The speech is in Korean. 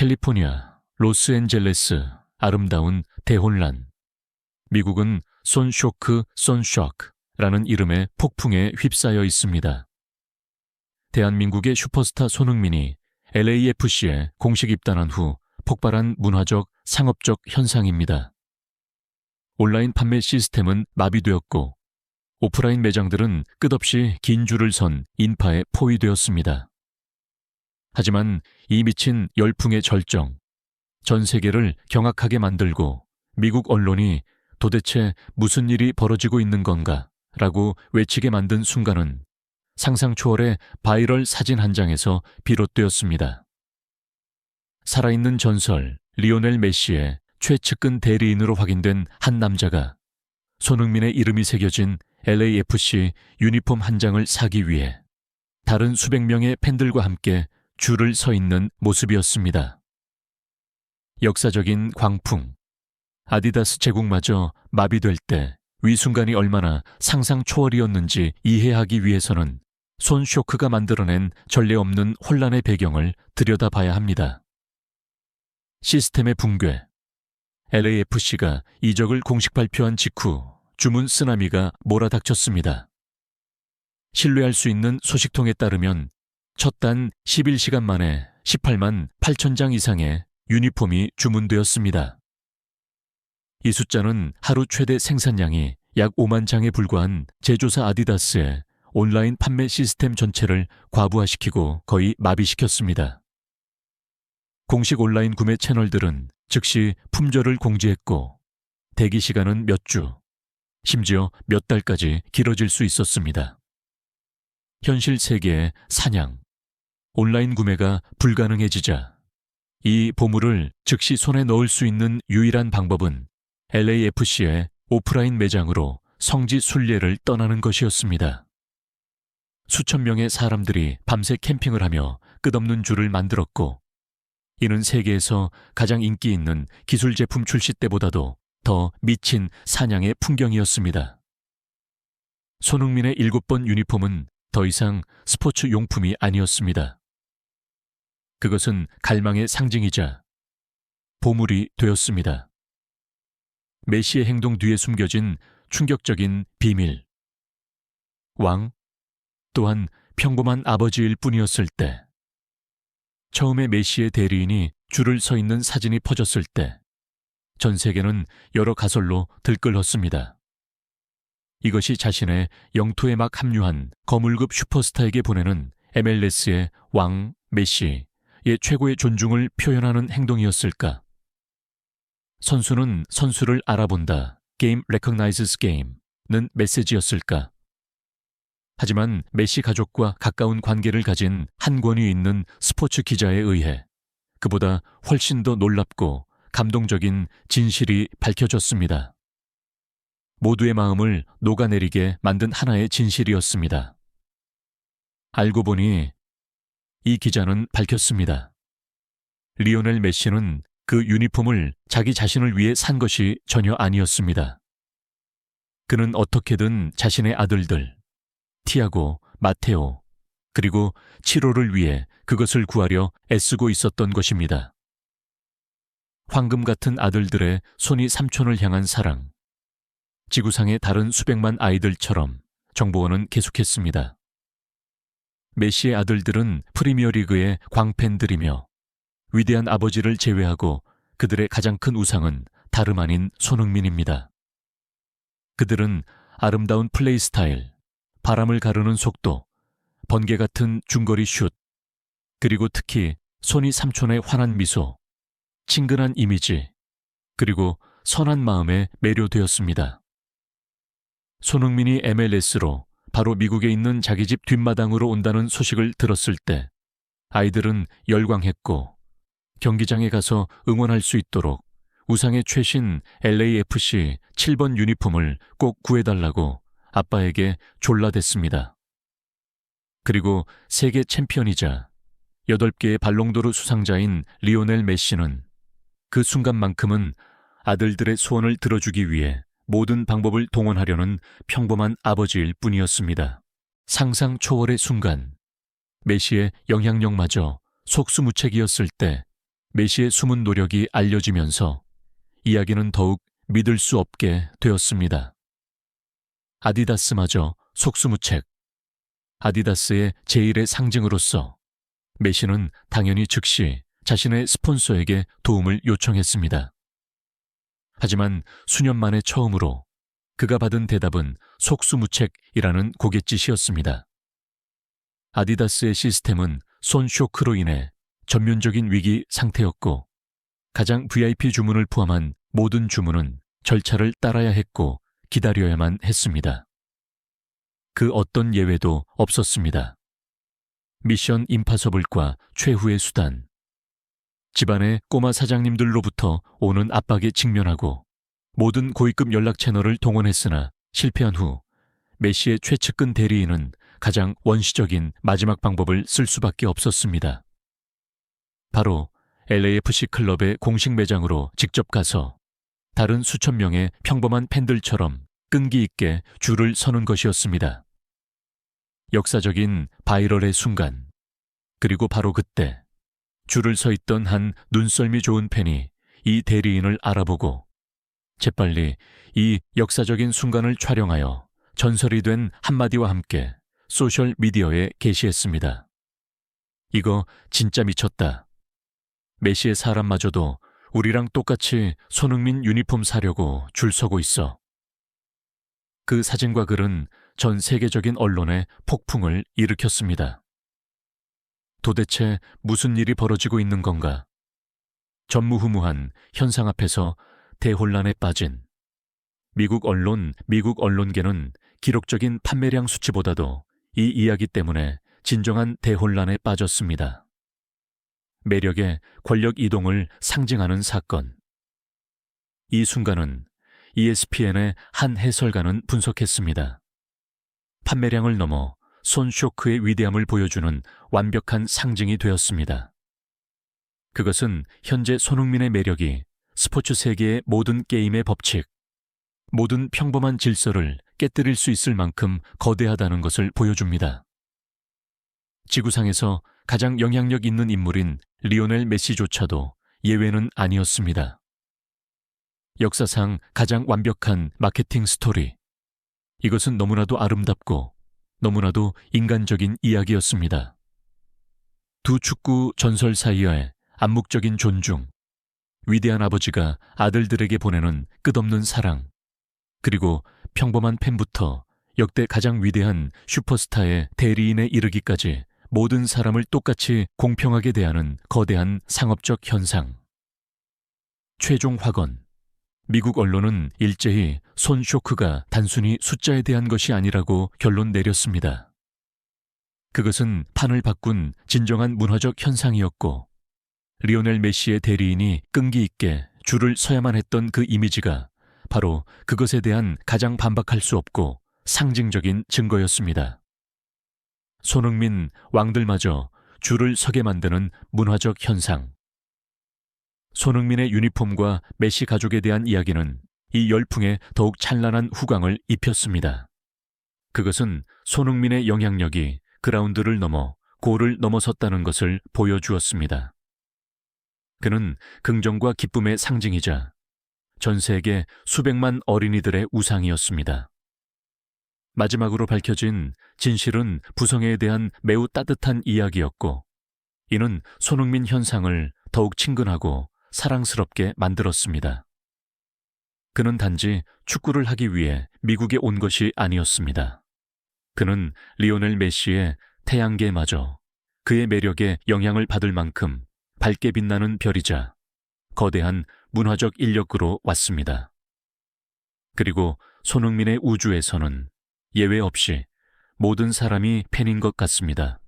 캘리포니아, 로스앤젤레스, 아름다운 대혼란. 미국은 손쇼크, 손쇼크라는 이름의 폭풍에 휩싸여 있습니다. 대한민국의 슈퍼스타 손흥민이 LAFC에 공식 입단한 후 폭발한 문화적, 상업적 현상입니다. 온라인 판매 시스템은 마비되었고 오프라인 매장들은 끝없이 긴 줄을 선 인파에 포위되었습니다. 하지만 이 미친 열풍의 절정, 전 세계를 경악하게 만들고 미국 언론이 도대체 무슨 일이 벌어지고 있는 건가 라고 외치게 만든 순간은 상상 초월의 바이럴 사진 한 장에서 비롯되었습니다. 살아있는 전설 리오넬 메시의 최측근 대리인으로 확인된 한 남자가 손흥민의 이름이 새겨진 LAFC 유니폼 한 장을 사기 위해 다른 수백 명의 팬들과 함께 줄을 서 있는 모습이었습니다. 역사적인 광풍, 아디다스 제국마저 마비될 때 위순간이 얼마나 상상 초월이었는지 이해하기 위해서는 손쇼크가 만들어낸 전례 없는 혼란의 배경을 들여다봐야 합니다. 시스템의 붕괴, LAFC가 이적을 공식 발표한 직후 주문 쓰나미가 몰아닥쳤습니다. 신뢰할 수 있는 소식통에 따르면 첫 단 11시간 만에 18만 8천 장 이상의 유니폼이 주문되었습니다. 이 숫자는 하루 최대 생산량이 약 5만 장에 불과한 제조사 아디다스의 온라인 판매 시스템 전체를 과부하시키고 거의 마비시켰습니다. 공식 온라인 구매 채널들은 즉시 품절을 공지했고 대기 시간은 몇 주, 심지어 몇 달까지 길어질 수 있었습니다. 현실 세계의 사냥, 온라인 구매가 불가능해지자 이 보물을 즉시 손에 넣을 수 있는 유일한 방법은 LAFC의 오프라인 매장으로 성지 순례를 떠나는 것이었습니다. 수천 명의 사람들이 밤새 캠핑을 하며 끝없는 줄을 만들었고 이는 세계에서 가장 인기 있는 기술 제품 출시 때보다도 더 미친 사냥의 풍경이었습니다. 손흥민의 7번 유니폼은 더 이상 스포츠 용품이 아니었습니다. 그것은 갈망의 상징이자 보물이 되었습니다. 메시의 행동 뒤에 숨겨진 충격적인 비밀. 왕, 또한 평범한 아버지일 뿐이었을 때, 처음에 메시의 대리인이 줄을 서 있는 사진이 퍼졌을 때 전 세계는 여러 가설로 들끓었습니다. 이것이 자신의 영토에 막 합류한 거물급 슈퍼스타에게 보내는 MLS의 왕 메시의 최고의 존중을 표현하는 행동이었을까? 선수는 선수를 알아본다. Game recognizes game는 메시지였을까? 하지만 메시 가족과 가까운 관계를 가진 한 권위 있는 스포츠 기자에 의해 그보다 훨씬 더 놀랍고 감동적인 진실이 밝혀졌습니다. 모두의 마음을 녹아내리게 만든 하나의 진실이었습니다. 알고 보니 이 기자는 밝혔습니다. 리오넬 메시는 그 유니폼을 자기 자신을 위해 산 것이 전혀 아니었습니다. 그는 어떻게든 자신의 아들들, 티아고, 마테오, 그리고 치로를 위해 그것을 구하려 애쓰고 있었던 것입니다. 황금 같은 아들들의 손이 삼촌을 향한 사랑. 지구상의 다른 수백만 아이들처럼 정보원은 계속했습니다. 메시의 아들들은 프리미어리그의 광팬들이며 위대한 아버지를 제외하고 그들의 가장 큰 우상은 다름 아닌 손흥민입니다. 그들은 아름다운 플레이 스타일, 바람을 가르는 속도, 번개 같은 중거리 슛, 그리고 특히 손이 삼촌의 환한 미소, 친근한 이미지, 그리고 선한 마음에 매료되었습니다. 손흥민이 MLS로 바로 미국에 있는 자기 집 뒷마당으로 온다는 소식을 들었을 때 아이들은 열광했고 경기장에 가서 응원할 수 있도록 우상의 최신 LAFC 7번 유니폼을 꼭 구해달라고 아빠에게 졸라댔습니다. 그리고 세계 챔피언이자 8개의 발롱도르 수상자인 리오넬 메시는 그 순간만큼은 아들들의 소원을 들어주기 위해 모든 방법을 동원하려는 평범한 아버지일 뿐이었습니다. 상상 초월의 순간, 메시의 영향력마저 속수무책이었을 때 메시의 숨은 노력이 알려지면서 이야기는 더욱 믿을 수 없게 되었습니다. 아디다스마저 속수무책, 아디다스의 제일의 상징으로서 메시는 당연히 즉시 자신의 스폰서에게 도움을 요청했습니다. 하지만 수년 만에 처음으로 그가 받은 대답은 속수무책이라는 고갯짓이었습니다. 아디다스의 시스템은 손 쇼크로 인해 전면적인 위기 상태였고 가장 VIP 주문을 포함한 모든 주문은 절차를 따라야 했고 기다려야만 했습니다. 그 어떤 예외도 없었습니다. 미션 임파서블과 최후의 수단, 집안의 꼬마 사장님들로부터 오는 압박에 직면하고 모든 고위급 연락 채널을 동원했으나 실패한 후 메시의 최측근 대리인은 가장 원시적인 마지막 방법을 쓸 수밖에 없었습니다. 바로 LAFC 클럽의 공식 매장으로 직접 가서 다른 수천 명의 평범한 팬들처럼 끈기 있게 줄을 서는 것이었습니다. 역사적인 바이럴의 순간, 그리고 바로 그때 줄을 서 있던 한 눈썰미 좋은 팬이 이 대리인을 알아보고 재빨리 이 역사적인 순간을 촬영하여 전설이 된 한마디와 함께 소셜 미디어에 게시했습니다. 이거 진짜 미쳤다. 메시의 사람마저도 우리랑 똑같이 손흥민 유니폼 사려고 줄 서고 있어. 그 사진과 글은 전 세계적인 언론에 폭풍을 일으켰습니다. 도대체 무슨 일이 벌어지고 있는 건가? 전무후무한 현상 앞에서 대혼란에 빠진 미국 언론계는 기록적인 판매량 수치보다도 이 이야기 때문에 진정한 대혼란에 빠졌습니다. 매력의 권력 이동을 상징하는 사건. 이 순간은 ESPN의 한 해설가는 분석했습니다. 판매량을 넘어 손 쇼크의 위대함을 보여주는 완벽한 상징이 되었습니다. 그것은 현재 손흥민의 매력이 스포츠 세계의 모든 게임의 법칙, 모든 평범한 질서를 깨뜨릴 수 있을 만큼 거대하다는 것을 보여줍니다. 지구상에서 가장 영향력 있는 인물인 리오넬 메시조차도 예외는 아니었습니다. 역사상 가장 완벽한 마케팅 스토리. 이것은 너무나도 아름답고 너무나도 인간적인 이야기였습니다. 두 축구 전설 사이의 암묵적인 존중, 위대한 아버지가 아들들에게 보내는 끝없는 사랑, 그리고 평범한 팬부터 역대 가장 위대한 슈퍼스타의 대리인에 이르기까지 모든 사람을 똑같이 공평하게 대하는 거대한 상업적 현상. 최종 확언. 미국 언론은 일제히 손 쇼크가 단순히 숫자에 대한 것이 아니라고 결론 내렸습니다. 그것은 판을 바꾼 진정한 문화적 현상이었고 리오넬 메시의 대리인이 끈기 있게 줄을 서야만 했던 그 이미지가 바로 그것에 대한 가장 반박할 수 없고 상징적인 증거였습니다. 손흥민 왕들마저 줄을 서게 만드는 문화적 현상. 손흥민의 유니폼과 메시 가족에 대한 이야기는 이 열풍에 더욱 찬란한 후광을 입혔습니다. 그것은 손흥민의 영향력이 그라운드를 넘어 골을 넘어섰다는 것을 보여주었습니다. 그는 긍정과 기쁨의 상징이자 전 세계 수백만 어린이들의 우상이었습니다. 마지막으로 밝혀진 진실은 부성애에 대한 매우 따뜻한 이야기였고 이는 손흥민 현상을 더욱 친근하고 사랑스럽게 만들었습니다. 그는 단지 축구를 하기 위해 미국에 온 것이 아니었습니다. 그는 리오넬 메시의 태양계마저 그의 매력에 영향을 받을 만큼 밝게 빛나는 별이자 거대한 문화적 인력으로 왔습니다. 그리고 손흥민의 우주에서는 예외 없이 모든 사람이 팬인 것 같습니다.